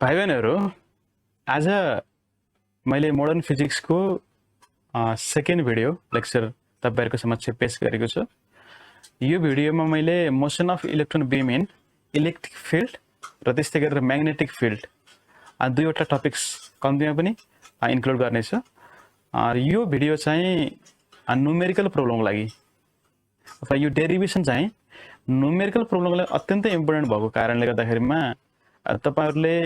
भाइ बहनहरू, आज मैले मोडर्न फिजिक्सको सेकेन्ड भिडियो लेक्चर तपाईहरुको समक्ष पेश गरेको छु। यो भिडियोमा मैले motion of electron beam in electric field र त्यस्तै गरेर म्याग्नेटिक फिल्ड दुईवटा टपिक्स कम्तीमा पनि इन्क्लुड गर्नेछु। यो भिडियो चाहिँ न्युमेरिकल प्रब्लमको लागि अथवा यो डेरिभेसन चाहिँ न्युमेरिकल प्रब्लमको लागि अत्यन्तै इम्पोर्टेन्ट भएको कारणले गर्दाखेरिमा तपाईहरुले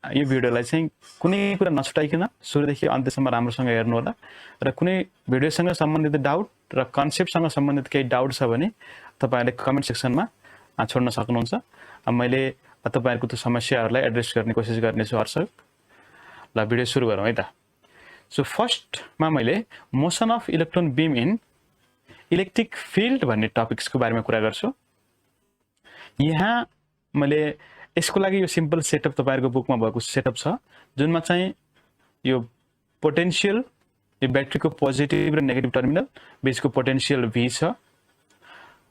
यो भिडियोलाई चाहिँ कुनै कुरा नछुटाइकिन सुरुदेखि अन्त्यसम्म राम्रोसँग हेर्नु होला र कुनै भिडियोसँग सम्बन्धित डाउट र कन्सेप्टसँग सम्बन्धित केही डाउट छ भने तपाईहरुले कमेन्ट सेक्सनमा छोड्न सक्नुहुन्छ। मैले तपाईहरुको त्यो समस्याहरूलाई एड्रेस गर्ने कोसिस गर्नेछु हरसक। ल भिडियो सुरु गरौँ है त। सो फर्स्टमा मैले motion of electron beam in electric field भन्ने टपिक्सको बारेमा कुरा गर्छु। यहाँ मैले यसको लागि यो सिम्पल सेटअप तपाईहरुको बुकमा भएको सेटअप छ, जुनमा चाहिँ यो पोटेन्शियल यो ब्याट्रीको पोजिटिभ र नेगेटिभ टर्मिनल बीचको पोटेन्शियल V छ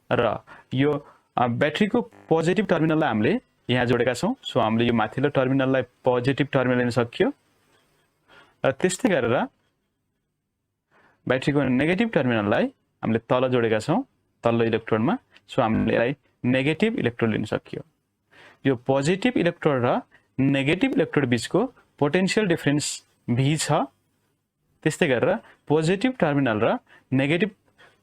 र यो ब्याट्रीको पोजिटिभ टर्मिनललाई हामीले यहाँ जोडेका छौं। सो हामीले यो माथिल्लो टर्मिनललाई पोजिटिभ टर्मिनल लिन सकियो र त्यस्तै गरेर ब्याट्रीको नेगेटिभ टर्मिनललाई हामीले तल जोडेका छौं तल्लो इलेक्ट्रोडमा। सो हामीले यसलाई नेगेटिभ इलेक्ट्रोड लिन सकियो। यो पोजिटिभ इलेक्ट्रोड र नेगेटिभ इलेक्ट्रोड बीचको पोटेन्शियल डिफरेन्स V छ। त्यस्तै गरेर पोजिटिभ टर्मिनल र नेगेटिभ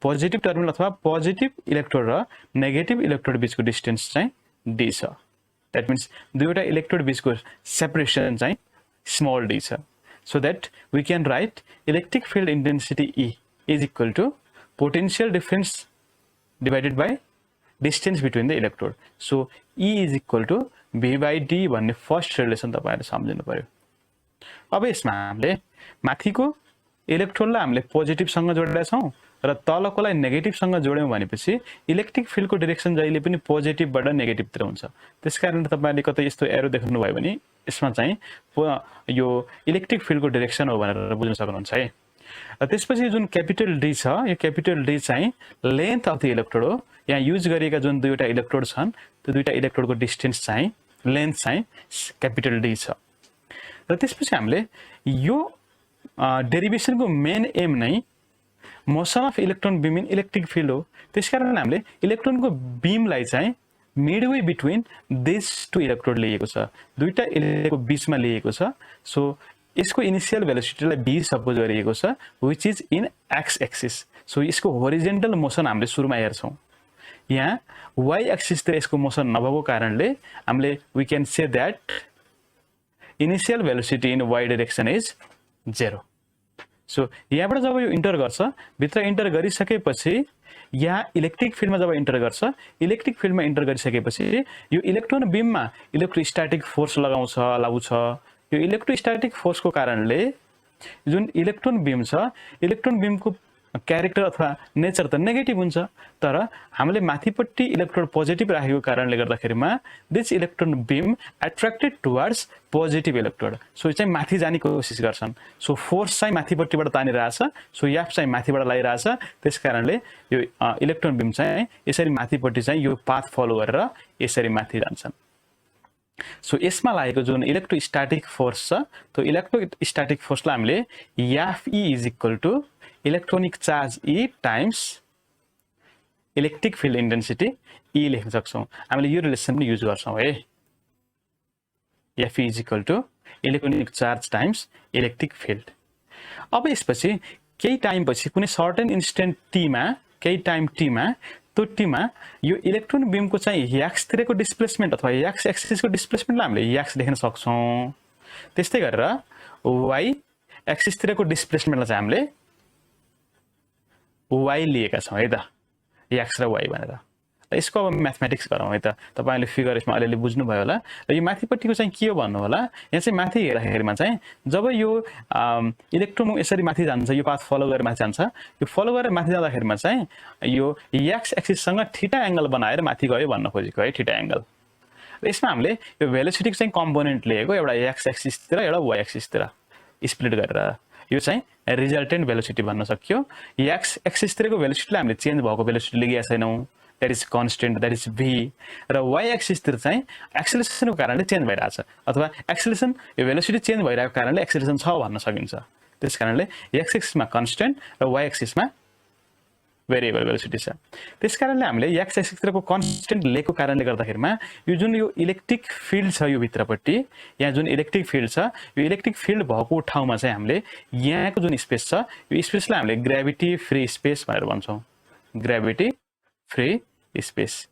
पोजिटिभ टर्मिनल अथवा पोजिटिभ इलेक्ट्रोड र नेगेटिभ इलेक्ट्रोड बीचको डिस्टेन्स चाहिँ D छ। दैट मीन्स दुईवटा इलेक्ट्रोड बीचको सेपरेसन चाहिँ स्मल d छ। So that we can write electric field intensity E is equal to potential difference divided by distance between the electrode. So E is equal to V by D भन्ने first relation तपाईहरुले सम्झिनु पर्यो। अब यसमा हामीले माथिको इलेक्ट्रोडलाई हामीले positive सँग जोडेका छौं र तलकोलाई नेगेटिभ सँग जोड्यौं भनेपछि इलेक्ट्रिक फिल्डको डाइरेक्सन जहिले पनि पोजिटिभबाट नेगेटिभतिर हुन्छ। त्यसकारण तपाईहरुले कतै यस्तो एरो देख्नु भयो भने यसमा चाहिँ यो इलेक्ट्रिक फिल्डको डाइरेक्सन हो भनेर बुझ्न सक्नुहुन्छ है। र त्यसपछि जुन क्यापिटल D छ, यो क्यापिटल D चाहिँ लेन्थ अफ द इलेक्ट्रोड हो। यहाँ युज गरिएका जुन दुईवटा इलेक्ट्रोड छन् त्यो दुईटा इलेक्ट्रोडको डिस्टेन्स चाहिँ लेन्थ चाहिँ क्यापिटल D छ। र त्यसपछि हामीले यो डेरिभेसनको मेन एम नै motion of electron beam in electric field हो। त्यसकारण हामीले इलेक्ट्रोनको बीमलाई चाहिँ midway between this two electrode लिएको छ, दुईटा इलेक्ट्रोडको बीचमा लिएको छ। सो यसको इनिशियल भेलोसिटीलाई v सपोज गरिएको छ which is in x axis. So यसको होरिजेन्टल मोसन हामीले सुरुमा हेर्छौं। यहाँ y एक्सिस तिर यसको मोसन नभएको कारणले हामीले we can say that initial velocity in y direction is 0। So यहाँबाट जब यो इन्टर गर्छ, भित्र इन्टर गरिसकेपछि यहाँ इलेक्ट्रिक फिल्डमा जब इन्टर गर्छ, इलेक्ट्रिक फिल्डमा इन्टर गरिसकेपछि यो इलेक्ट्रोन बीममा इलेक्ट्रोस्टैटिक फोर्स लाउँछ। यो इलेक्ट्रोस्टैटिक फोर्सको कारणले जुन इलेक्ट्रोन बीम छ, इलेक्ट्रोन बीमको क्यारेक्टर अथवा नेचर त नेगेटिभ हुन्छ, तर हामीले माथिपट्टि इलेक्ट्रोड पोजिटिभ राखेको कारणले गर्दाखेरिमा this electron beam attracted towards positive electrode. So चाहिँ माथि जाने कोसिस गर्छन्। सो फोर्स चाहिँ माथिपट्टिबाट तानिरहेछ, सो एफ चाहिँ माथिबाट लागिरहेछ। त्यसकारणले यो इलेक्ट्रोन बीम चाहिँ यसरी माथिपट्टि चाहिँ यो पाथ फलो गरेर यसरी माथि जान्छन्। सो यसमा लागेको जुन इलेक्ट्रोस्टैटिक फोर्स छ, त्यो इलेक्ट्रोस्टैटिक फोर्सलाई हामीले Fe is equal to electronic charge E times electric field intensity E लेख्न सक्छौं। हामीले यो रिलेसन पनि युज गर्छौं है। Fe is equal to electronic charge times electric field. अब यसपछि केही टाइम पछि कुनै सर्टेन इन्स्टेन्ट t मा, केही टाइम t मा, त्यो t मा यो इलेक्ट्रोन बीमको चाहिँ x तिरको डिस्प्लेसमेन्ट अथवा x एक्सिसको डिस्प्लेसमेन्टलाई हामीले x लेख्न सक्छौं। त्यस्तै गरेर y एक्सिस तिरको डिस्प्लेसमेन्टलाई चाहिँ हामीले y लिएका छौं है त, x र y भनेर। यसको अब म्याथमेटिक्स गरौँ है त। तपाईले फिगर यसमा अलिअलि बुझ्नु भयो होला। र यो माथिपट्टिको चाहिँ के हो भन्नु होला। यहाँ चाहिँ माथि हेर्दाखेरिमा चाहिँ जब यो इलेक्ट्रोन यसरी माथि जान्छ, यो पाथ फलो गरेर माथि जान्छ, यो फलो गरेर माथि जाँदाखेरिमा चाहिँ यो x एक्सिससँग थीटा एंगल बनाएर माथि गयो भन्न खोजेको है, थीटा एंगल। र यसमा हामीले यो भेलोसिटीको चाहिँ कम्पोनेन्ट लिएको, एउटा x एक्सिस तिर एउटा y एक्सिस तिर स्प्लिट गरेर यो चाहिँ रिजल्टेन्ट भेलोसिटी भन्न सकियो। x एक्सिस तिरको भेलोसिटीलाई हामीले चेन्ज भएको भेलोसिटी लिएका छैनौं, that is constant, that is V. र वाइ एक्सिसतिर चाहिँ एक्सेलरेसनको कारणले चेन्ज भइरहेछ, अथवा एक्सेलरेसन यो भेलोसिटी चेन्ज भइरहेको कारणले एक्सेलरेसन छ भन्न सकिन्छ। त्यस कारणले एक्स एक्सिसमा कन्स्टेन्ट र वाइ एक्सिसमा भेरिएबल भेलोसिटी छ। त्यस कारणले हामीले एक्स एक्सिसतिरको कन्स्टेन्ट लिएको कारणले गर्दाखेरिमा यो जुन यो इलेक्ट्रिक फिल्ड छ यो भित्रपट्टि, यहाँ जुन इलेक्ट्रिक फिल्ड छ, यो इलेक्ट्रिक फिल्ड भएको ठाउँमा चाहिँ हामीले यहाँको जुन स्पेस छ यो स्पेसलाई हामीले ग्रेभिटी फ्री स्पेस भनेर भन्छौँ। Gravity free space,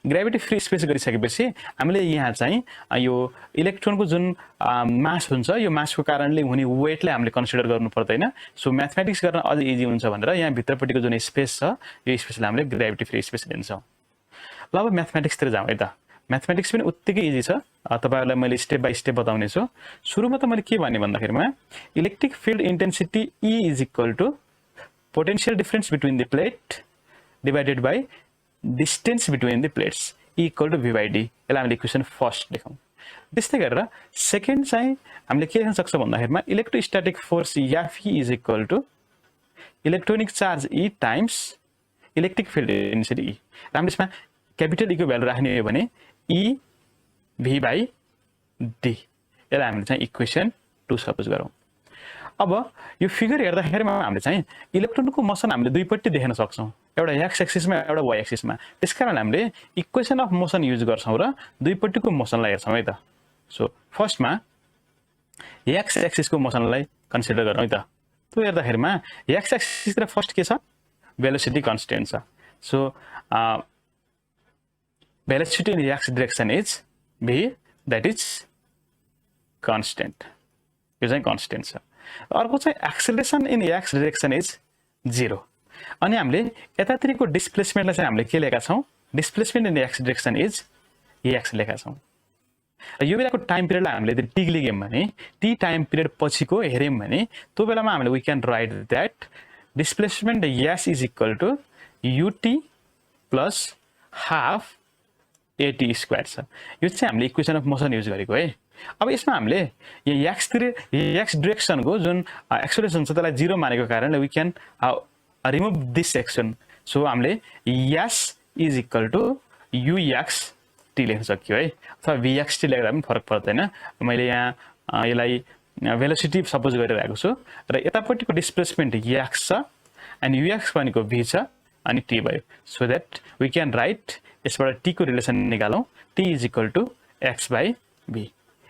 gravity free space गरिसकेपछि हामीले यहाँ चाहिँ यो इलेक्ट्रोनको जुन मास हुन्छ यो मासको कारणले हुने वेटलाई हामीले कन्सिडर गर्नु पर्दैन। सो म्याथमेटिक्स गर्न अझ इजी हुन्छ भनेर यहाँ भित्रपट्टिको जुन स्पेस छ यो स्पेसलाई हामीले ग्रेभिटी फ्री स्पेस लिन्छौँ। ल अब म्याथमेटिक्सतिर जाउँ है त। म्याथमेटिक्स पनि उत्तिकै इजी छ, तपाईँहरूलाई मैले स्टेप बाई स्टेप बताउने छु। सुरुमा त मैले के भने भन्दाखेरिमा electric field intensity E is equal to potential difference between the plate divided by distance between the plates equal to V by D. यसलाई हामीले इक्वेसन फर्स्ट लेखौँ। त्यस्तै गरेर सेकेन्ड चाहिँ हामीले के लेख्न सक्छौँ भन्दाखेरिमा electrostatic force Fe is equal to electronic charge E times electric field intensity E। हामीले यसमा क्यापिटल ईको भ्यालु राख्ने हो भने E V बाई डी। यसलाई हामीले चाहिँ इक्वेसन 2 सपोज गरौँ। अब यो फिगर हेर्दाखेरिमा हामीले चाहिँ इलेक्ट्रोनको मोसन हामीले दुईपट्टि देख्न सक्छौँ, एउटा एक्स एक्सिसमा एउटा वाइ एक्सिसमा। त्यसकारण हामीले इक्वेसन अफ मोसन युज गर्छौँ र दुईपट्टिको मोसनलाई हेर्छौँ है त। सो फर्स्टमा एक्स एक्सिसको मोसनलाई कन्सिडर गरौँ है त। त्यो हेर्दाखेरिमा एक्स एक्सिसतिर फर्स्ट के छ, भेलोसिटी कन्स्टेन्ट छ। So velocity in x direction is V, that is constant, यो चाहिँ कन्स्टेन्ट छ। अर्को चाहिँ acceleration in x direction is 0। अनि हामीले यतातिरको डिस्प्लेसमेन्टलाई चाहिँ हामीले के लेखा छौँ, displacement in x direction is x लेखा छौँ। यो बेलाको टाइम पिरियडलाई हामीले टी लेख्यौँ भने टी टाइम पिरियड पछिको हेऱ्यौँ भने त्यो बेलामा हामीले we can write that displacement S is equal to UT plus half AT square छ। यो चाहिँ हामीले इक्वेसन अफ मोसन युज गरेको है। अब यसमा हामीले यहाँ एक्स डिरेक्सनको जुन एक्सेलरेसन छ त्यसलाई 0 मानेको कारणले we can remove this section. So हामीले S is equal to u x T लेख्न सक्यो है, अथवा भिएक्स टी लेख्दा पनि फरक पर्दैन। मैले यहाँ यसलाई भेलोसिटी सपोज गरिरहेको छु र यतापट्टिको डिस्प्लेसमेन्ट एक्स छ अनि युएक्स भनेको भी छ अनि टी भयो। So that we can write यसबाट टी को रिलेसन निकालौँ, T is equal to X by V.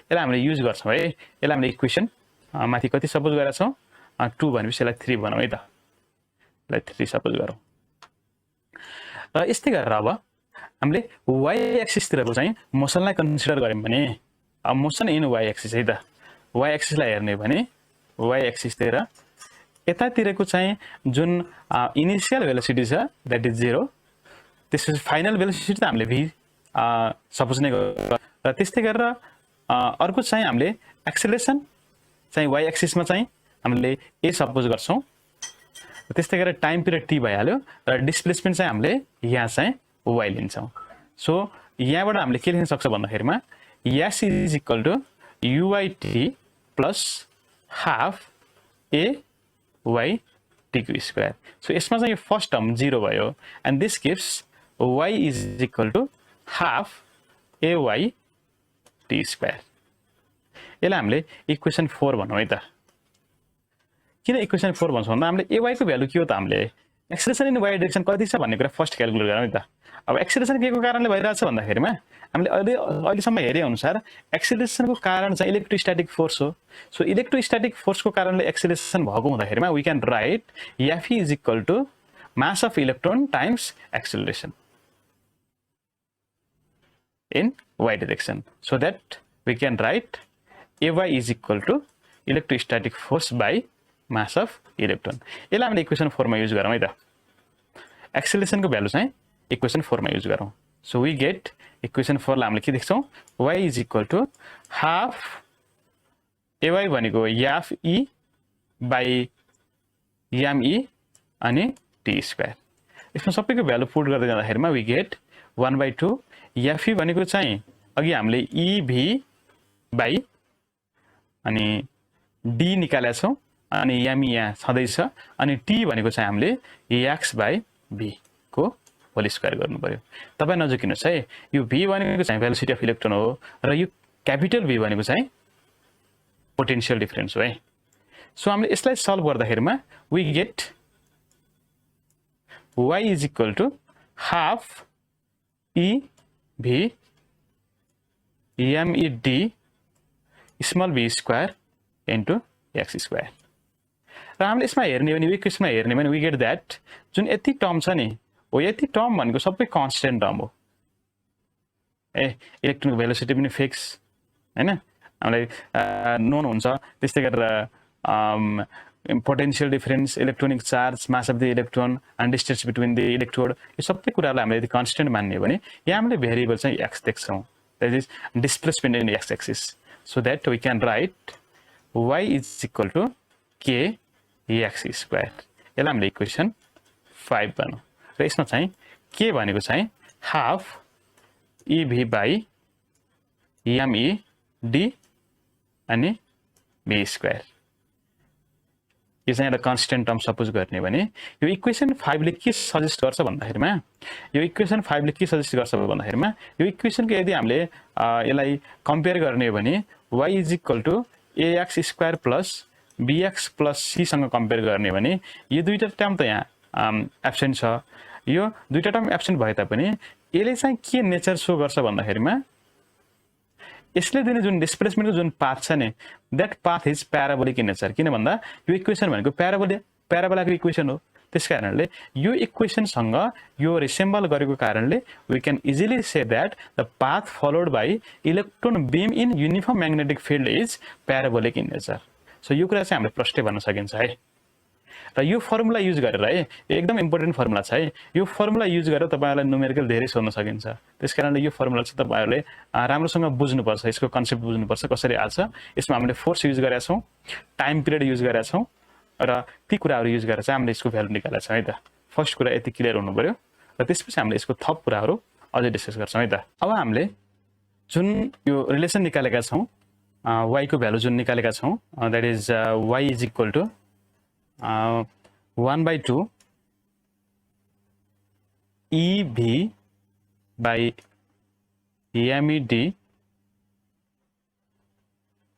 यसलाई हामीले युज गर्छौँ है। यसलाई हामीले इक्वेसन माथि कति सपोज गरेका छौँ 2 भनेपछि यसलाई 3 बनाऊ है त। यसलाई 3 सपोज गरौँ। र यस्तै गरेर अब हामीले वाइ एक्सिसतिरको चाहिँ मोसनलाई कन्सिडर गऱ्यौँ भने अब मोसन इन वाइ एक्सिस है त। वाइ एक्सिसलाई हेर्ने भने वाइ एक्सिसतिर यतातिरको चाहिँ जुन इनिसियल भेलोसिटी छ द्याट इज 0, त्यसपछि फाइनल भेलोसिटी त हामीले भी सपोज नै गर्छौँ। र त्यस्तै गरेर अर्को चाहिँ हामीले एक्सेलरेसन चाहिँ वाइ एक्सिसमा चाहिँ हामीले ए सपोज गर्छौँ। त्यस्तै गरेर टाइम पिरियड टी भइहाल्यो र डिस्प्लेसमेन्ट चाहिँ हामीले यहाँ चाहिँ वाइ लिन्छौँ। सो यहाँबाट हामीले के लेख्न सक्छ भन्दाखेरिमा S is equal to u i t plus half A Y टीको स्क्वायर। सो यसमा चाहिँ यो फर्स्ट टर्म 0 भयो and this gives Y is equal to half A Y T square. यसलाई हामीले इक्वेसन 4 भनौँ है त। किन इक्वेसन 4 भन्छौँ भन्दा हामीले एवाईको भ्यालु के हो त, हामीले एक्सेलरेसन इन वाइ डिरेक्सन कति छ भन्ने कुरा फर्स्ट क्यालकुलेट गरौँ है त। अब एक्सेलरेसन के को कारणले भइरहेछ भन्दाखेरिमा हामीले अहिलेसम्म हेरे अनुसार एक्सेलरेसनको कारण चाहिँ इलेक्ट्रोस्ट्याटिक फोर्स हो। सो इलेक्ट्रोस्ट्याटिक फोर्सको कारणले एक्सेलरेसन भएको हुँदाखेरिमा we can write F is equal to mass of electron times acceleration in y direction, so that we can write Ay is equal to electrostatic force by mass of electron। यसलाई हामीले equation 4 मा use गरौँ है त। एक्सेलरेसनको value चाहिँ equation 4 मा use गरौँ। So we get equation 4 लाई हामीले के देख्छौँ, y is equal to half Ay भनेको याफ e बाई याम e अनि टी स्क्वायर। यसमा सबैको भ्यालु पुट गर्दै जाँदाखेरिमा वी गेट 1/2 याफी भनेको चाहिँ अघि हामीले ई भी बाई अनि डी निकालेका छौँ अनि यामी यहाँ छँदैछ अनि टी भनेको चाहिँ हामीले एक्स बाई भी को होल स्क्वायर गर्नु पर्यो। तपाई नजुकिनुस् है, यो v भनेको चाहिँ भेलोसिटी अफ इलेक्ट्रोन हो र यो क्यापिटल V भनेको चाहिँ पोटेन्शियल डिफरेन्स हो है। सो हामीले यसलाई सल्भ गर्दाखेरिमा we get y is equal to half EV MED small v square into x square. र हामीले यसमा हेर्ने भने इक्वेसनमा हेर्ने भने वी गेट दैट जुन यति टर्म छ नि हो, यति टर्म भनेको सबै कन्स्टेन्ट टर्म हो। इलेक्ट्रोनको भेलोसिटी पनि फिक्स हैन, हामीलाई नोन हुन्छ। त्यस्तै गरेर potential difference, electronic charge, mass of the electron and distance between the electrode, यो सबै कुरालाई हामीले यदि कन्स्टेन्ट मान्ने हो भने यहाँ हामीले भेरिएबल चाहिँ x देख्छौँ, that is displacement in x axis. So that we can write y is equal to k x square. यसलाई हामीले इक्वेसन 5 भनौँ र यसमा चाहिँ k भनेको चाहिँ हाफ EV बाई MED अनि v स्क्वायर। यो चाहिँ एउटा कन्स्टेन्ट टर्म सपोज गर्ने भने यो इक्वेसन 5 ले के सजेस्ट गर्छ भन्दाखेरिमा, यो इक्वेसन 5 ले के सजेस्ट गर्छ भन्दाखेरिमा यो इक्वेसनको यदि हामीले यसलाई कम्पेयर गर्ने हो भने y is equal to ax square plus bx plus c सँग कम्पेयर गर्ने भने यो दुईटा टर्म त यहाँ एब्सेन्ट छ। यो दुईटा टर्म एब्सेन्ट भए तापनि यसले चाहिँ के नेचर सो गर्छ भन्दाखेरिमा यसले दिने जुन डिस्प्लेसमेन्टको जुन पाथ छ नि that path is parabolic in nature. किन भन्दा यो इक्वेसन भनेको प्याराबोलाको इक्वेसन हो। त्यसकारणले यो इक्वेसनसँग यो रिसेम्बल गरेको कारणले we can easily say that the path followed by electron beam in uniform magnetic field is parabolic in nature. So यो कुरा चाहिँ हामीले प्रष्टै भन्न सकिन्छ है। र यो फर्मुला युज गरेर है, एकदम इम्पोर्टेन्ट फर्मुला छ है, यो फर्मुला युज गरेर तपाईहरुलाई न्युमेरिकल धेरै सोध्न सकिन्छ। त्यसकारणले यो फर्मुला चाहिँ तपाईहरुले राम्रोसँग बुझ्नुपर्छ, यसको कन्सेप्ट बुझ्नुपर्छ कसरी आछ। यसमा हामीले फोर्स युज गरेका छौं, टाइम पिरियड युज गरेका छौं र ती कुराहरु युज गरेर चाहिँ हामीले यसको भ्यालु निकालेका छौं है त। फर्स्ट कुरा यति क्लियर हुनु पर्यो र त्यसपछि हामीले यसको थप कुराहरु अझै डिस्कस गर्छौं है त। अब हामीले जुन यो रिलेसन निकालेका छौं, y को भ्यालु जुन निकालेका छौं, that is y is equal to 1/2 EV by MED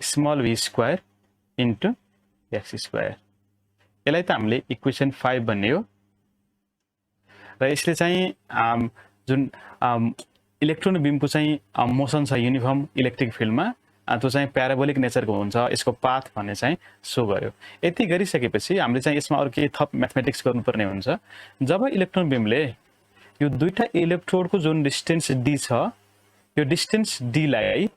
small v square into x square. यसलाई त हामीले इक्वेसन 5 भन्ने हो र यसले चाहिँ जुन इलेक्ट्रोन बीमको चाहिँ मोसन छ युनिफर्म इलेक्ट्रिक फिल्डमा त्यो चाहिँ प्याराबोलिक नेचरको हुन्छ, यसको पाथ भन्ने चाहिँ सो गर्यो। यति गरिसकेपछि हामीले चाहिँ यसमा अरु केही थप म्याथमेटिक्स गर्नुपर्ने हुन्छ। जब इलेक्ट्रोन बीमले यो दुईटा इलेक्ट्रोडको जुन डिस्टेन्स d छ, यो डिस्टेन्स d लाई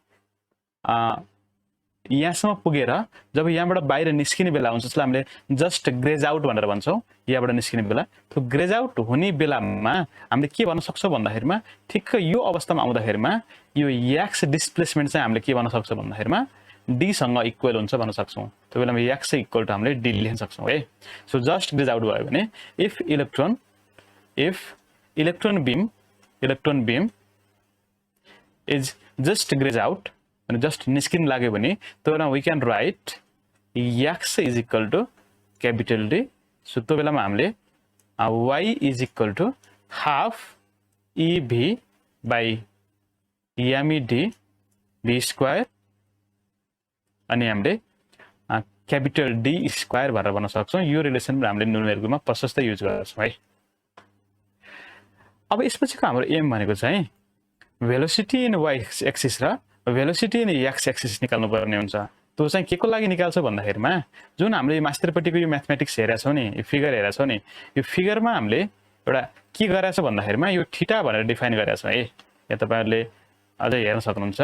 यहाँसम्म पुगेर जब यहाँबाट बाहिर निस्किने बेला हुन्छ, जसलाई हामीले जस्ट ग्रेज आउट भनेर भन्छौं, यहाँबाट निस्किने बेला, त्यो ग्रेज आउट हुने बेलामा हामीले के भन्न सक्छौं भन्दाखेरिमा ठिक्क यो अवस्थामा आउँदाखेरिमा यो x डिस्प्लेसमेन्ट चाहिँ हामीले के भन्न सक्छौं भन्दाखेरिमा d सँग इक्वल हुन्छ भन्न सक्छौं। त्यो बेलामा x इक्वल टु हामीले d लेख्न सक्छौं है। सो जस्ट ग्रेज आउट भयो भने if electron beam is just graze out अनि जस्ट निस्किन लाग्यो भने त्यो बेलामा we can write x is equal to capital D। So त्यो बेलामा हामीले y is equal to half EV by MED v square अनि हामीले क्यापिटल D स्क्वायर भनेर भन्न सक्छौं। यो रिलेसन हामीले न्युमेरिकलमा प्रशस्त युज गर्छौं है। अब यसपछिको हाम्रो एम भनेको चाहिँ भेलोसिटी इन y एक्सिस र भेलोसिटी इन x एक्सिस निकाल्नु पर्ने हुन्छ। त्यो चाहिँ के को लागि निकाल्छ भन्दाखेरिमा जुन हामीले मास्टरपट्टिको यो म्याथमेटिक्स हेरेका छौं नि, यो फिगर हेरेका छौं नि, यो फिगरमा हामीले एउटा के गरेका छ भन्दाखेरिमा यो थीटा भनेर डिफाइन गरेका छौं है। यहाँ तपाईहरुले अझै हेर्न सक्नुहुन्छ।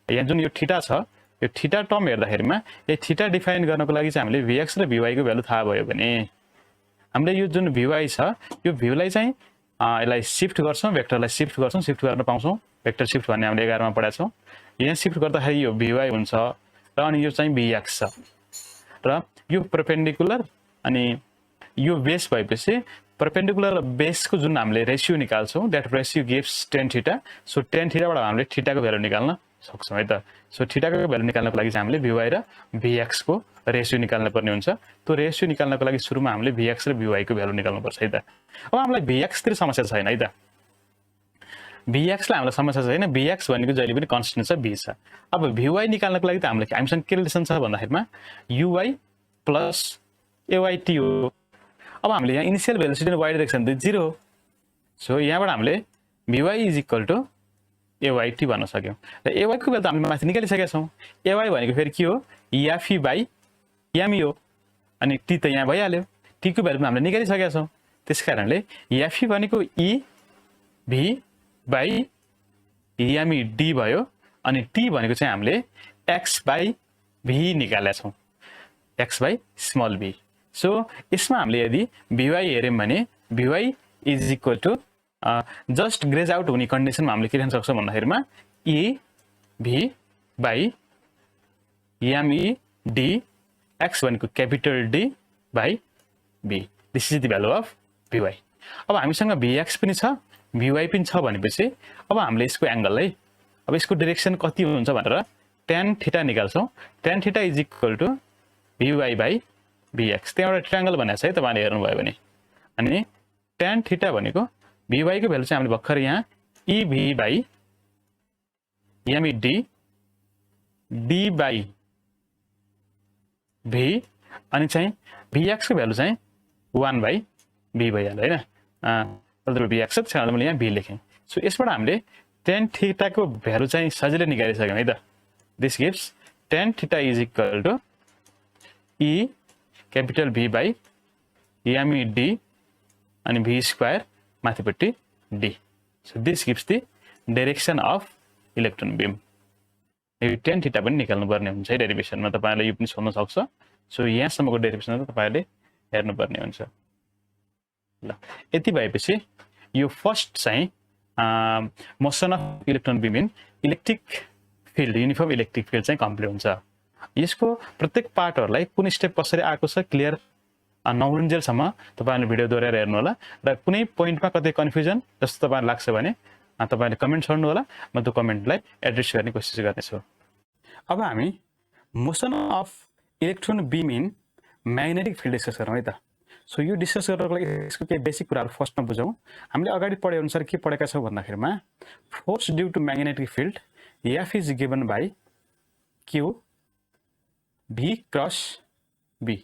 यहाँ जुन यो थीटा छ, यो थीटा टर्म हेर्दाखेरिमा यो थीटा डिफाइन गर्नको लागि चाहिँ हामीले vx र vy को भ्यालु थाहा भयो भने हामीले यो जुन vy छ, यो भ्यू लाई चाहिँ यसलाई शिफ्ट गर्छौं, भेक्टरलाई शिफ्ट गर्छौं, शिफ्ट गर्न पाउँछौं। भेक्टर शिफ्ट भन्ने हामीले 11 मा पढाएको छौं। यहाँ शिफ्ट गर्दाखेरि यो vy हुन्छ र अनि यो चाहिँ vx छ र यो परपेन्डिकुलर अनि यो बेस भएपछि परपेन्डिकुलर र बेसको जुन हामीले रेशियो निकाल्छौं, that ratio gives tan theta. So tan theta बाट हामीले थीटा को भ्यालु निकाल्न सक्छौँ है त। सो थीटाको भ्यालु निकाल्नको लागि चाहिँ हामीले vy र vx को रेसियो निकाल्न पर्ने हुन्छ। त्यो रेसियो निकाल्नको लागि सुरुमा हामीले vx र vy को भ्यालु निकाल्नु पर्छ है त। अब हामीलाई vx तिर समस्या छैन है त। vx लाई हामीलाई समस्या छैन, vx भनेको जहिले पनि कन्स्टेन्ट छ v छ। अब vy निकाल्नको लागि त हामीसँग के रिलेसन छ भन्दाखेरिमा uy प्लस ayt हो। अब हामीले यहाँ इनिशियल भेलोसिटी र y डाइरेक्सन त 0 हो। सो यहाँबाट हामीले vy is equal to ayt भन्न सक्यौं र ay को भ्यालु त हामीले माथि निकालिसकेका छौं। ay भनेको फेरि के हो fe बाइ me हो अनि t त यहाँ भइहाल्यो। t को भ्यालु हामीले निकालिसकेका छौं। त्यसकारणले fe भनेको e v by me d भयो अनि t भनेको चाहिँ हामीले x बाइ v निकालेका छौं, x by small v। So यसमा हामीले यदि vy हेर्यौं भने vy is equal to just graze out हुने कन्डिसनमा हामीले के लेख्न सक्छौं भन्दाखेरिमा e v by me d x भनेको capital D by v। This is the value of vy। अब हामीसँग vx पनि छ vy पनि छ भनेपछि अब हामीले यसको एंगल है, अब यसको डाइरेक्सन कति हुन्छ भनेर tan थीटा निकाल्छौं। tan theta is equal to vy by vx। त्यहाँ एउटा ट्रायंगल भनेको छ है तपाईले हेर्नु भयो भने। अनि tan थीटा भनेको vy को भ्यालु चाहिँ हामीले भर्खर यहाँ ev by me d by v अनि चाहिँ vx को भ्यालु चाहिँ 1 बाइ v भइहाल्यो हैन। मतलब vx छ मैले यहाँ v लेखेँ। सो यसबाट हामीले tan थीटा को भ्यालु चाहिँ सजिलै निकालिसक्यौं है त। This gives tan theta is equal to e capital V by me d अनि v स्क्वायर माथिपट्टि d। So this gives the direction of electron beam. यो tan थीटा पनि निकाल्नु पर्ने हुन्छ है डेरिभेसनमा, तपाईहरुले यो पनि सोध्न सक्छ। सो यहाँसम्मको डेरिभेसन त तपाईहरुले हेर्नु पर्ने हुन्छ। ल यति भएपछि यो फर्स्ट चाहिँ motion of electron beam in electric field, uniform electric field चाहिँ कम्प्लिट हुन्छ। यसको प्रत्येक पार्टहरुलाई कुन स्टेप कसरी आएको छ क्लियर नहुन्जेलसम्म तपाईहरुले भिडियो दोहोर्याएर हेर्नु होला र कुनै पोइन्टमा कतै कन्फ्युजन जस्तो तपाईहरुलाई लाग्छ भने तपाईहरुले कमेन्ट छोड्नु होला, म त्यो कमेन्टलाई एड्रेस गर्ने कोसिस गर्नेछु। अब हामी motion of electron beam in magnetic field discuss गरौँ है त। सो यो डिस्कस गर्नको लागि यसको केही बेसिक कुराहरु फर्स्टमा बुझौँ। हामीले अगाडि पढे अनुसार के पढेका छौं भन्दाखेरिमा force due to magnetic field F is given by Q V cross B।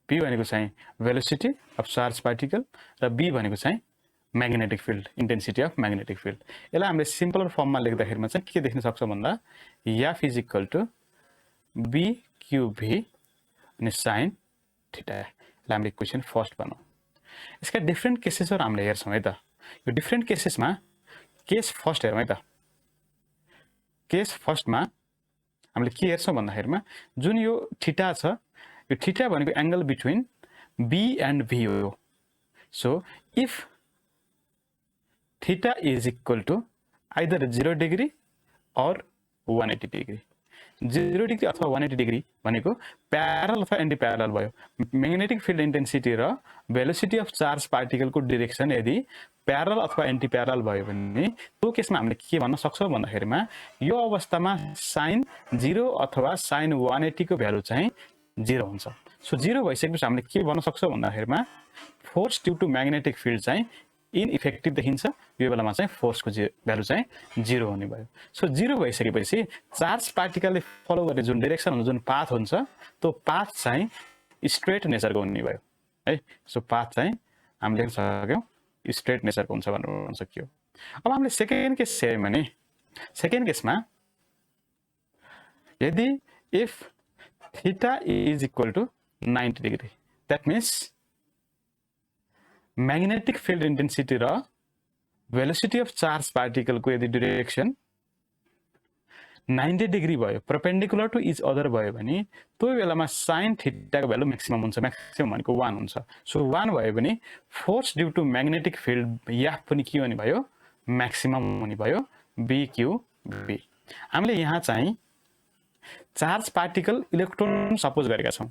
P भनेको चाहिँ भेलोसिटी अफ चार्ज पार्टिकल र B भनेको चाहिँ magnetic field, intensity of magnetic field. यसलाई हामीले सिम्पलर फर्ममा लेख्दाखेरिमा चाहिँ के देख्न सक्छौं भन्दा F is equal to BQV अनि sin थीटा। यसलाई हामीले इक्वेसन फर्स्ट बनाऊ। यसका डिफरेन्ट केसेसहरु हामीले हेर्छौं है त। यो डिफरेन्ट केसेसमा केस फर्स्ट हेरौँ है त। केस फर्स्टमा हामीले के हेर्छौं भन्दाखेरिमा जुन यो थीटा छ, यो थीटा भनेको angle between B and V हो। So if theta is equal to either 0 degree or 180 degree, 0 degree अथवा 180 डिग्री भनेको प्यारल अथवा एन्टी प्यारल भयो। म्याग्नेटिक फिल्ड इन्टेन्सिटी र भेलोसिटी अफ चार्ज पार्टिकलको डाइरेक्सन यदि प्यारल अथवा एन्टी प्यारल भयो भने त्यो केसमा हामीले के भन्न सक्छौं भन्दाखेरिमा यो अवस्थामा sin 0 अथवा sin 180 को भ्यालु चाहिँ 0 हुन्छ। सो 0 भइसकेपछि हामीले के भन्न सक्छौं भन्दाखेरिमा force due to magnetic field चाहिँ इनइफेक्टिभ देखिन्छ। यो बेलामा चाहिँ फोर्सको भ्यालु चाहिँ 0 हुने भयो। सो 0 भइसकेपछि चार्ज पार्टिकलले फलो गर्ने जुन डाइरेक्सन हुन्छ, जुन पाथ हुन्छ, त्यो पाथ चाहिँ स्ट्रेट नेचरको हुने भयो है। सो पाथ चाहिँ हामीले लेख्न सक्यौं स्ट्रेट नेचरको हुन्छ भनेर भन्न सकियो। अब हामीले सेकेन्ड केस हेर्यौं भने सेकेन्ड केसमा यदि if theta is equal to 90 degree, that means magnetic field intensity र भेलोसिटी अफ चार्ज पार्टिकल को यदि डाइरेक्सन 90 डिग्री भयो, परपेंडिकुलर टु इच अदर भयो भने त्यो बेलामा sin थीटा को भ्यालु म्याक्सिमम हुन्छ। म्याक्सिमम भनेको 1 हुन्छ। सो 1 भयो भने force due to magnetic field F पनि के हुने भयो, म्याक्सिमम हुने भयो, BQV। हामीले यहाँ चाहिँ चार्ज पार्टिकल इलेक्ट्रोन सपोज गरेका छौं।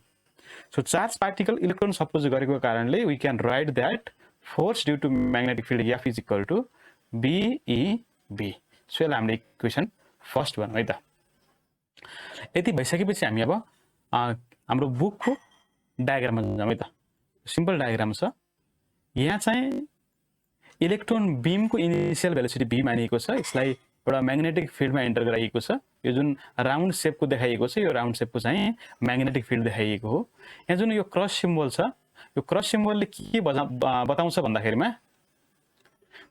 So charge particle electron suppose गरेको कारणले we can write that force due to magnetic field F is equal to BEV। So यसलाई हामीले इक्वेसन फर्स्ट भनौँ है त। यति भइसकेपछि हामी अब हाम्रो बुकको डायग्राममा जाउँ है त। सिम्पल डायग्राम छ। यहाँ चाहिँ इलेक्ट्रोन बीमको इनिसियल भेलोसिटी v मानिएको छ। यसलाई एउटा म्याग्नेटिक फिल्डमा एन्टर गराइएको छ। यो जुन राउन्ड शेपको देखाइएको छ, यो राउन्ड शेपको चाहिँ म्याग्नेटिक फिल्ड देखाइएको हो। यहाँ जुन यो क्रस सिम्बल छ, यो क्रस सिम्बलले के बताउँछ भन्दाखेरिमा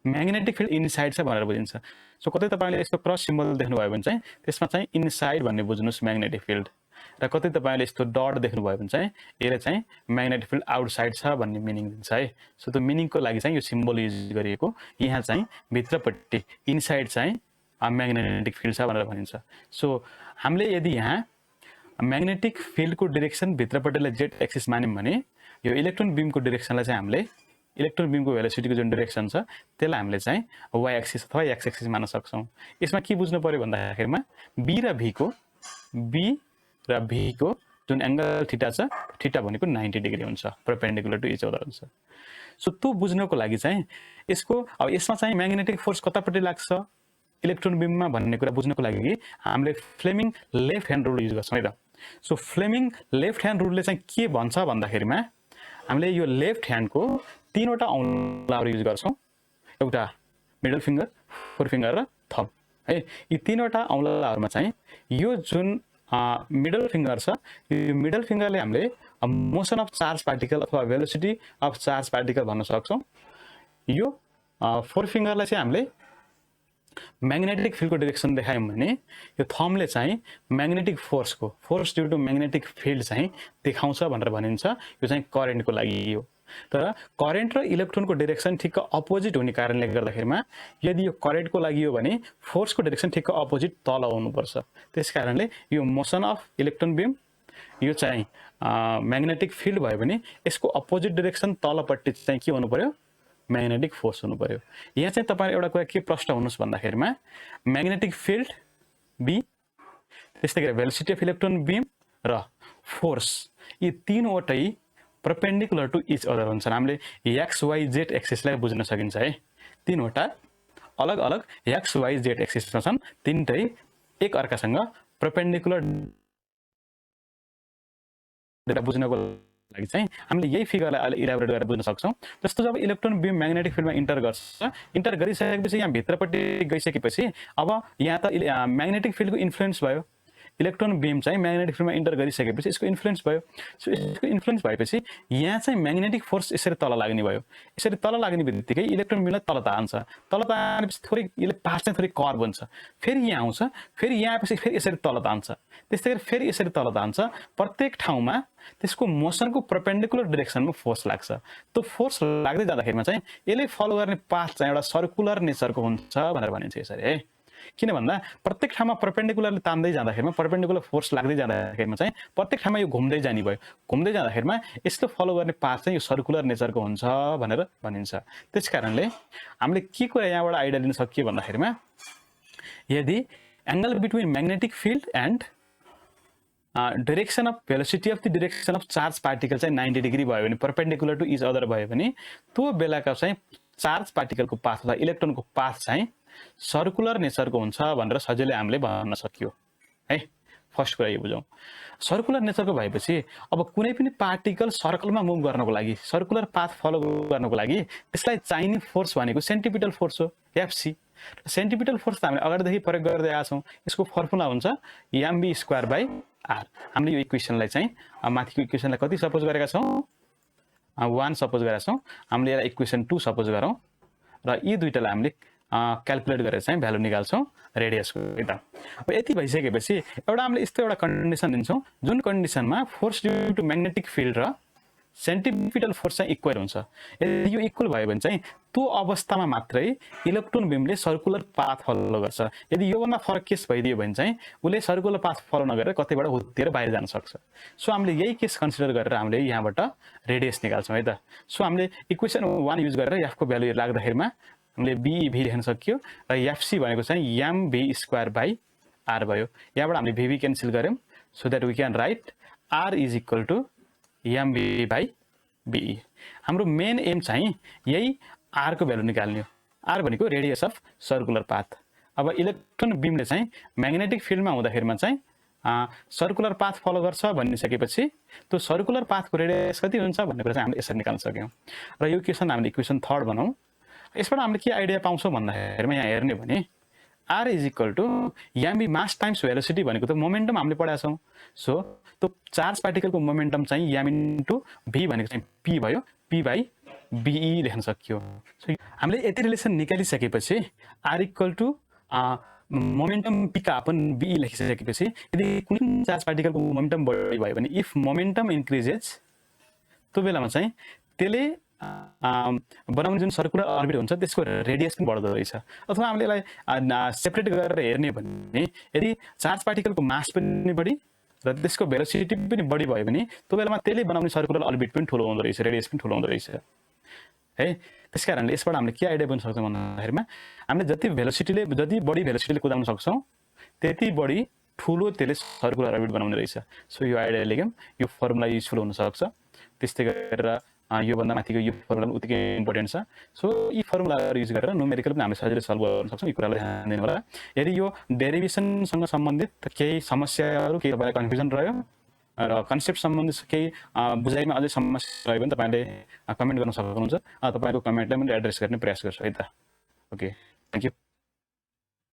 म्याग्नेटिक फिल्ड इनसाइड छ भनेर बुझिन्छ। सो कतै तपाईले यस्तो क्रस सिम्बल देख्नुभयो भने चाहिँ त्यसमा चाहिँ इनसाइड भन्ने बुझ्नुस् म्याग्नेटिक फिल्ड, र कतै तपाईले यस्तो डट देख्नुभयो भने चाहिँ यसले चाहिँ म्याग्नेटिक फिल्ड आउटसाइड छ भन्ने मिनिङ दिन्छ है। सो त्यो मिनिङको लागि चाहिँ यो सिम्बल युज गरिएको। यहाँ चाहिँ भित्रपट्टि इनसाइड चाहिँ म्याग्नेटिक फिल्ड छ भनेर भनिन्छ। सो हामीले यदि यहाँ म्याग्नेटिक फिल्डको डिरेक्सन भित्रपट्टिलाई जेड एक्सिस मान्यौँ भने यो इलेक्ट्रोन बीमको डिरेक्सनलाई चाहिँ हामीले इलेक्ट्रोन बीमको भेलोसिटीको जुन डिरेक्सन छ त्यसलाई हामीले चाहिँ वाई एक्सिस अथवा एक्स एक्सिस मान्न सक्छौँ। यसमा के बुझ्नु पर्यो भन्दाखेरिमा बी र भी को जुन एंगल थीटा छ, थीटा भनेको 90 डिग्री हुन्छ, परपेंडिकुलर टु इच अदर हुन्छ। सो त्यो बुझ्नको लागि चाहिँ यसको अब यसमा चाहिँ म्याग्नेटिक फोर्स कतापट्टि लाग्छ इलेक्ट्रोन बीममा भन्ने कुरा बुझ्नको लागि हामीले फ्लेमिङ लेफ्ट ह्यान्ड रुल युज गर्छौँ है त। सो फ्लेमिङ लेफ्ट ह्यान्ड रुलले चाहिँ के भन्छ भन्दाखेरिमा हामीले यो लेफ्ट ह्यान्डको तीनवटा औँलाहरू युज गर्छौँ। एउटा मिडल फिंगर, फोर फिंगर र थम्ब है। यी तीनवटा औँलाहरूमा चाहिँ यो जुन मिडल फिंगर छ, यो मिडल फिंगरले हामीले मोसन अफ चार्ज पार्टिकल अथवा भेलोसिटी अफ चार्ज पार्टिकल भन्न सक्छौँ। यो फोर फिंगरलाई चाहिँ हामीले म्याग्नेटिक फिल्डको डिरेक्सन देखायौँ भने यो थम्बले चाहिँ magnetic force due to magnetic field चाहिँ देखाउँछ भनेर भनिन्छ। यो चाहिँ करेन्टको लागि हो। तर करेन्ट र इलेक्ट्रोनको डिरेक्सन ठिक्क अपोजिट हुने कारणले गर्दाखेरिमा यदि यो करेन्टको लागि हो भने फोर्सको डिरेक्सन ठिक्क अपोजिट तल आउनुपर्छ। त्यसकारणले यो मोसन अफ इलेक्ट्रोन बीम यो चाहिँ म्याग्नेटिक फिल्ड भयो भने यसको अपोजिट डिरेक्सन तलपट्टि चाहिँ के हुनु पर्यो, म्याग्नेटिक फोर्स हुनु पर्यो। यहाँ चाहिँ तपाईले एउटा कुरा के प्रश्न हुनुस् भन्दाखेरिमा म्याग्नेटिक फिल्ड बी, त्यस्तै गरी भेलोसिटी अफ इलेक्ट्रोन बीम र फोर्स यी तीनवटै परपेंडिकुलर टु इच अदर हुन्छन्। हामीले एक्स वाई जेड एक्सिसलाई बुझ्न सकिन्छ है। तीनवटा अलग अलग एक्स वाई जेड एक्सिसमा छन्, तीनटै एक अर्कासँग परपेंडिकुलर डेटा बुझ्नको लागि चाहिँ हामीले यही फिगरलाई अहिले इलाबोरेट गरेर बुझ्न सक्छौँ। जस्तो जब इलेक्ट्रोन बीम म्याग्नेटिक फिल्डमा इन्टर गर्छ, इन्टर गरिसकेपछि यहाँ भित्रपट्टि गइसकेपछि अब यहाँ त म्याग्नेटिक फिल्डको इन्फ्लुएन्स भयो। इलेक्ट्रोन बीम चाहिँ म्याग्नेटिक फिल्डमा इन्टर गरिसकेपछि यसको इन्फ्लुएन्स भयो। सो यसको इन्फ्लुएन्स भएपछि यहाँ चाहिँ म्याग्नेटिक फोर्स यसरी तल लाग्ने भयो। यसरी तल लाग्ने बित्तिकै इलेक्ट्रोन बीमलाई तल तान्छ। तल तानेपछि थोरै यसले पास चाहिँ थोरै कर्भ हुन्छ, फेरि यहाँ आउँछ, फेरि यहाँ आएपछि फेरि यसरी तल तान्छ, त्यस्तै गरी फेरि यसरी तल तान्छ। प्रत्येक ठाउँमा त्यसको मोसनको परपेंडिकुलर डिरेक्सनमा फोर्स लाग्छ। त्यो फोर्स लाग्दै जाँदाखेरिमा चाहिँ यसले फलो गर्ने पाथ चाहिँ एउटा सर्कुलर नेचरको हुन्छ भनेर भनिन्छ यसरी है। किन भन्दा प्रत्येक ठाउँमा परपेंडिकुलरले तान्दै जाँदाखेरिमा परपेंडिकुलर फोर्स लाग्दै जाँदाखेरिमा चाहिँ प्रत्येक ठाउँमा यो घुम्दै जाने भयो। घुम्दै जाँदाखेरिमा यसले फलो गर्ने पाथ चाहिँ यो सर्कुलर नेचरको हुन्छ भनेर भनिन्छ। त्यसकारणले हामीले के कुरा यहाँबाट आइडिया लिन सकियो भन्दाखेरिमा यदि angle between magnetic field and direction of velocity of the direction of charge particle चाहिँ 90 डिग्री भयो भने परपेंडिकुलर टु इच अदर भयो भने त्यो बेलाका चाहिँ चार्ज पार्टिकलको पाथ अथवा इलेक्ट्रोनको पाथ चाहिँ सर्कुलर नेचरको हुन्छ भनेर सजिलै हामीले भन्न सकियो है। फर्स्ट कुरा यो बुझौँ। सर्कुलर नेचरको भएपछि अब कुनै पनि पार्टिकल सर्कलमा मुभ गर्नको लागि, सर्कुलर पाथ फलो गर्नको लागि त्यसलाई चाहिने फोर्स भनेको सेन्टिपिटल फोर्स हो, एफसी। सेन्टिपिटल फोर्स त हामीले अगाडिदेखि प्रयोग गर्दै आएको छौँ। यसको फर्मुला हुन्छ mv²/r। हामीले यो इक्वेसनलाई चाहिँ माथिको इक्वेसनलाई कति सपोज गरेका छौँ, 1 सपोज गरेका छौँ। हामीले यसलाई इक्वेसन 2 सपोज गरौँ र यी दुईटालाई हामीले क्याल्कुलेट गरेर चाहिँ भ्यालु निकाल्छौँ रेडियसको है त। अब यति भइसकेपछि एउटा हामीले यस्तो एउटा कन्डिसन दिन्छौँ जुन कन्डिसनमा force due to magnetic field र सेन्टिपिटल फोर्स चाहिँ इक्वल हुन्छ। यदि यो इक्वल भयो भने चाहिँ त्यो अवस्थामा मात्रै इलेक्ट्रोन बीमले सर्कुलर पाथ फलो गर्छ। यदि योभन्दा फरक केस भइदियो भने चाहिँ उसले सर्कुलर पाथ फलो नगरेर कतैबाट हुत्तिएर बाहिर जान सक्छ। सो हामीले यही केस कन्सिडर गरेर हामीले यहाँबाट रेडियस निकाल्छौँ है त। सो हामीले इक्वेसन 1 युज गरेर एफको भ्यालु लाग्दाखेरिमा हामीले भी लेख्न सक्यो र एफसी भनेको चाहिँ mv²/r भयो। यहाँबाट हामीले भी क्यान्सल गर्यौँ so that we can write r is equal to mv/be। हाम्रो मेन एम चाहिँ यही r को भ्यालु निकाल्ने हो। r भनेको रेडियस अफ सर्कुलर पाथ अब इलेक्ट्रोन बीमले चाहिँ म्याग्नेटिक फिल्डमा हुँदाखेरिमा चाहिँ सर्कुलर पाथ फलो गर्छ भनिसकेपछि त्यो सर्कुलर पाथको रेडियस कति हुन्छ भन्ने कुरा चाहिँ हामीले यसरी निकाल्न सक्यौँ। र यो क्वेसन हामीले इक्वेसन 3 बनाऊ। यसबाट हामीले के आइडिया पाउँछौँ भन्दाखेरिमा यहाँ हेर्ने भने R is equal to MB mass times velocity भनेको त मोमेन्टम हामीले पढाएको छौँ। सो त्यो चार्ज पार्टिकलको मोमेन्टम चाहिँ एम इन्टु भी भनेको चाहिँ पी भयो, पी बाई बीई लेख्न सकियो। सो हामीले यति रिलेसन निकालिसकेपछि R इक्वल टु मोमेन्टम पीका अपन बीई लेखिसकेपछि यदि कुनै चार्ज पार्टिकलको मोमेन्टम बढी भयो भने इफ मोमेन्टम इन्क्रिजेस त्यो बेलामा चाहिँ त्यसले बनाउने जुन सर्कुलर अर्बिट हुन्छ त्यसको रेडियस पनि बढ्दो रहेछ। अथवा हामीले यसलाई सेपरेट गरेर हेर्ने भने यदि चार्ज पार्टिकलको मास पनि बढी र त्यसको भेलोसिटी पनि बढी भयो भने त्यो बेलामा त्यसले बनाउने सर्कुलर अर्बिट पनि ठुलो हुँदो रहेछ, रेडियस पनि ठुलो हुँदो रहेछ है। त्यसकारणले यसबाट हामीले के आइडिया बन्न सक्छौँ भन्दाखेरिमा हामीले जति बढी भेलोसिटीले कुदाउन सक्छौँ त्यति बढी ठुलो त्यसले सर्कुलर अर्बिट बनाउने रहेछ। सो यो आइडिया लेख्यौँ, यो फर्मुला युजफुल हुनसक्छ। त्यस्तै गरेर योभन्दा माथिको यो फर्मुला उत्तिकै इम्पोर्टेन्ट छ। सो यी फर्मुलाहरू युज गरेर न्युमेरिकल पनि हामीले सजिलै सल्भ गर्न सक्छौँ। यो कुरालाई ध्यान दिनु होला। यदि यो डेरिभेसनसँग सम्बन्धित केही समस्याहरू, केही तपाईँलाई कन्फ्युजन रह्यो र कन्सेप्ट सम्बन्धित केही बुझाइमा अझै समस्या रह्यो भने तपाईँले कमेन्ट गर्न सक्नुहुन्छ। तपाईँको कमेन्टलाई मैले एड्रेस गर्ने प्रयास गर्छु है त। Okay, thank you.